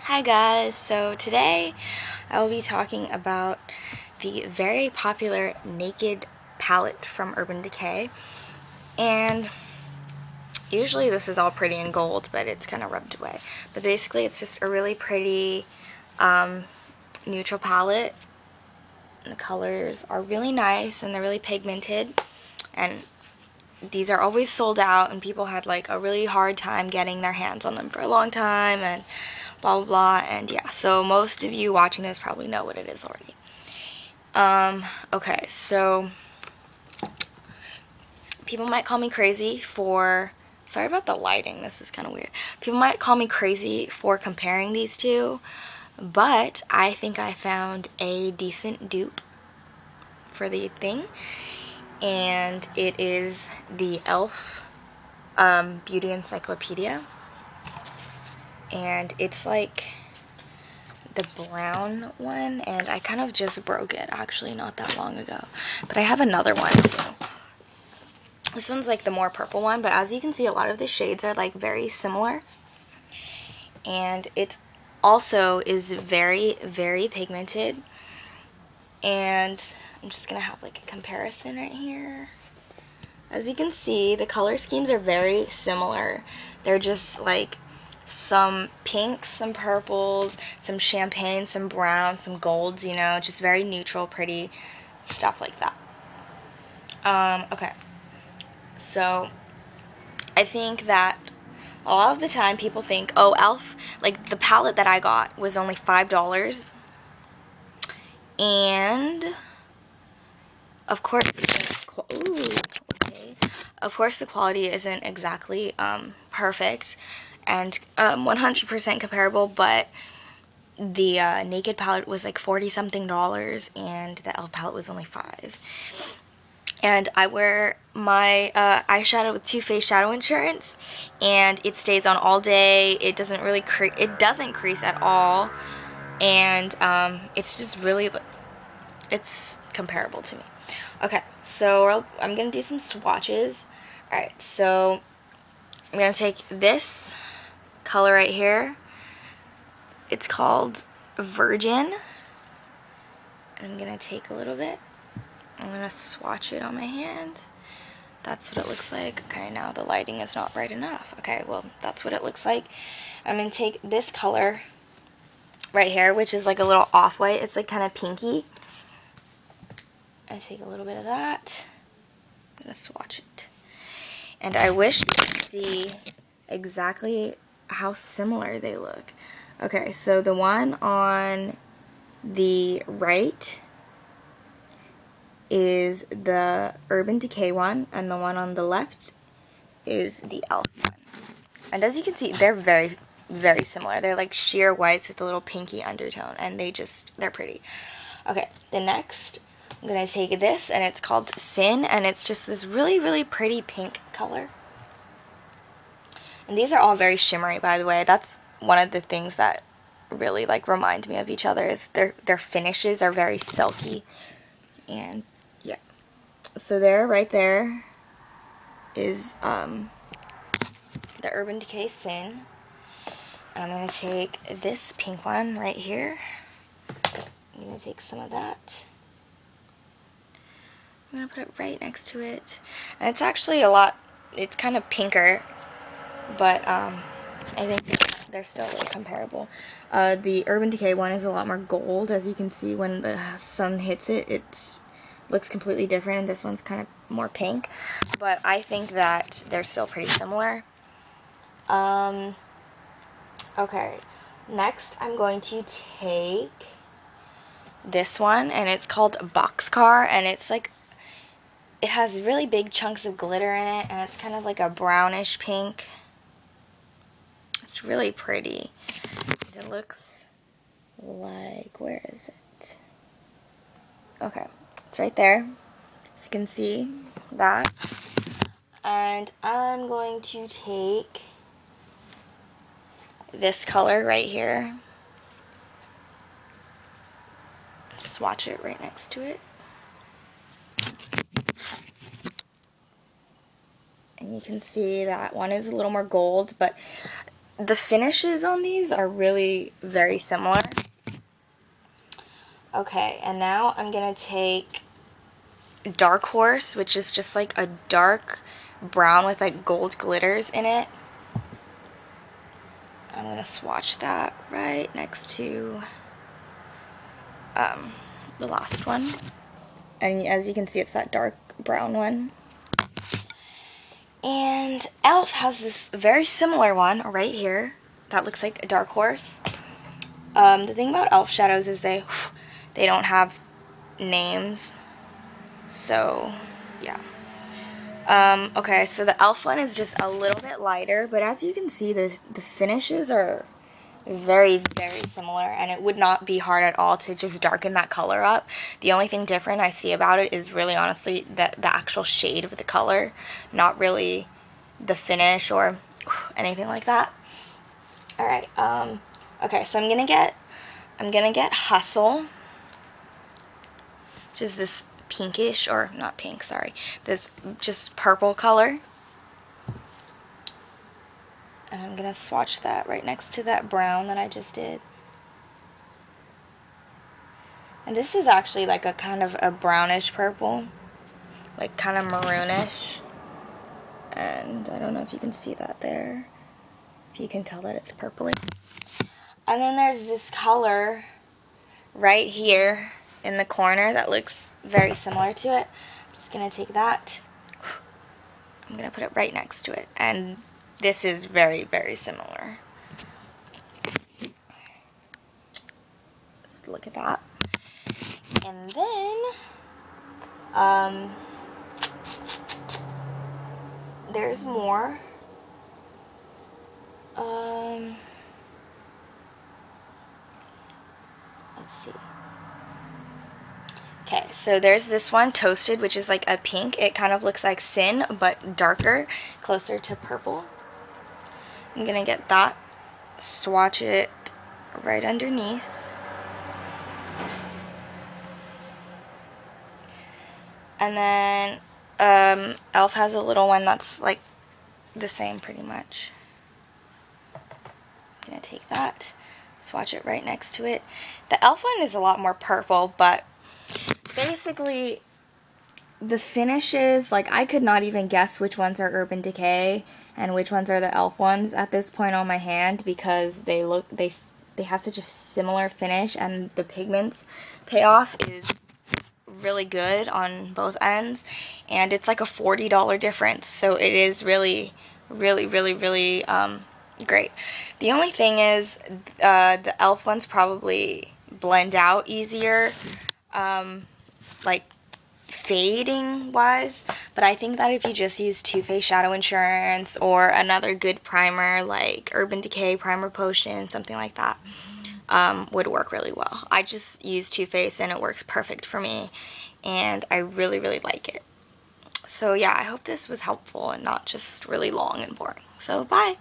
Hi guys, so today I will be talking about the very popular Naked palette from Urban Decay, and usually this is all pretty in gold, but it's kind of rubbed away. But basically it's just a really pretty neutral palette, and the colors are really nice and they're really pigmented, and these are always sold out, and people had like a really hard time getting their hands on them for a long time, and blah blah blah. And yeah, so most of you watching this probably know what it is already. Okay, so people might call me crazy for, sorry about the lighting, this is kind of weird. People might call me crazy for comparing these two, but I think I found a decent dupe for the thing, and it is the e.l.f. Beauty Encyclopedia, and it's like the brown one, and I kind of just broke it actually not that long ago, but I have another one too. This one's like the more purple one, but as you can see, a lot of the shades are like very similar, and it also is very pigmented. And I'm just gonna have like a comparison right here. As you can see, the color schemes are very similar. They're just like some pinks, some purples, some champagne, some browns, some golds, you know, just very neutral, pretty stuff like that. Okay. So, I think that a lot of the time people think, oh, e.l.f., like the palette that I got was only $5. And, of course, of course the quality isn't exactly perfect and 100% comparable, but the Naked palette was like $40-something, and the e.l.f. palette was only $5. And I wear my eyeshadow with Too Faced Shadow Insurance, and it stays on all day. It doesn't really crease at all, and it's just really, it's comparable to me. Okay, so I'm gonna do some swatches. Alright, so I'm gonna take this color right here. It's called Virgin, and I'm gonna take a little bit. I'm gonna swatch it on my hand. That's what it looks like. Okay, now the lighting is not bright enough. Okay, well, that's what it looks like. I'm gonna take this color right here, which is like a little off-white. It's like kind of pinky. I take a little bit of that. I'm gonna swatch it. And I wish you could see exactly how similar they look. Okay, so the one on the right is the Urban Decay one, and the one on the left is the e.l.f. one. And as you can see, they're very similar. They're like sheer whites with a little pinky undertone, and they're pretty. Okay, the next, I'm gonna take this, and it's called Sin, and it's just this really pretty pink color. And these are all very shimmery, by the way. That's one of the things that really like remind me of each other, is their finishes are very silky. And yeah, so right there is the Urban Decay Sin. I'm going to take this pink one right here. I'm going to take some of that. I'm going to put it right next to it. And it's actually it's kind of pinker, but I think they're still really comparable. The Urban Decay one is a lot more gold. As you can see, when the sun hits it, it looks completely different, and this one's kind of more pink. But I think that they're still pretty similar. Okay, next I'm going to take this one, and it's called Boxcar, and it's like, it has really big chunks of glitter in it, and it's kind of like a brownish pink. It's really pretty. It looks like, where is it? Okay, it's right there. As you can see that. And I'm going to take this color right here. Swatch it right next to it. And you can see that one is a little more gold, but the finishes on these are really very similar. Okay, and now I'm going to take Dark Horse, which is just like a dark brown with like gold glitters in it. I'm going to swatch that right next to the last one. And as you can see, it's that dark brown one. And e.l.f. has this very similar one right here that looks like a Dark Horse. The thing about e.l.f. shadows is they don't have names. So, yeah. Okay, so the e.l.f. one is just a little bit lighter, but as you can see, the finishes are very, very similar, and it would not be hard at all to just darken that color up. The only thing different I see about it is really honestly the actual shade of the color, not really the finish or anything like that. Alright, okay, so I'm gonna get Hustle, which is this pinkish, or not pink, sorry, this just purple color. And I'm going to swatch that right next to that brown that I just did. And this is actually like a kind of a brownish purple. Like kind of maroonish. And I don't know if you can see that there. If you can tell that it's purpley. And then there's this color right here in the corner that looks very similar to it. I'm just going to take that. I'm going to put it right next to it. And this is very, very similar. Let's look at that. And then, there's more. Let's see. Okay, so there's this one, Toasted, which is like a pink. It kind of looks like Sin, but darker, closer to purple. I'm going to get that, swatch it right underneath. And then e.l.f. has a little one that's like the same pretty much. I'm going to take that, swatch it right next to it. The e.l.f. one is a lot more purple, but basically the finishes, like I could not even guess which ones are Urban Decay and which ones are the e.l.f. ones at this point on my hand, because they have such a similar finish, and the pigments payoff is really good on both ends, and it's like a $40 difference, so it is really, really, really, really great. The only thing is the e.l.f. ones probably blend out easier, like fading wise, but I think that if you just use Too Faced Shadow Insurance or another good primer like Urban Decay Primer Potion, something like that, would work really well. I just use Too Faced and it works perfect for me, and I really, really like it. So yeah, I hope this was helpful and not just really long and boring. So bye!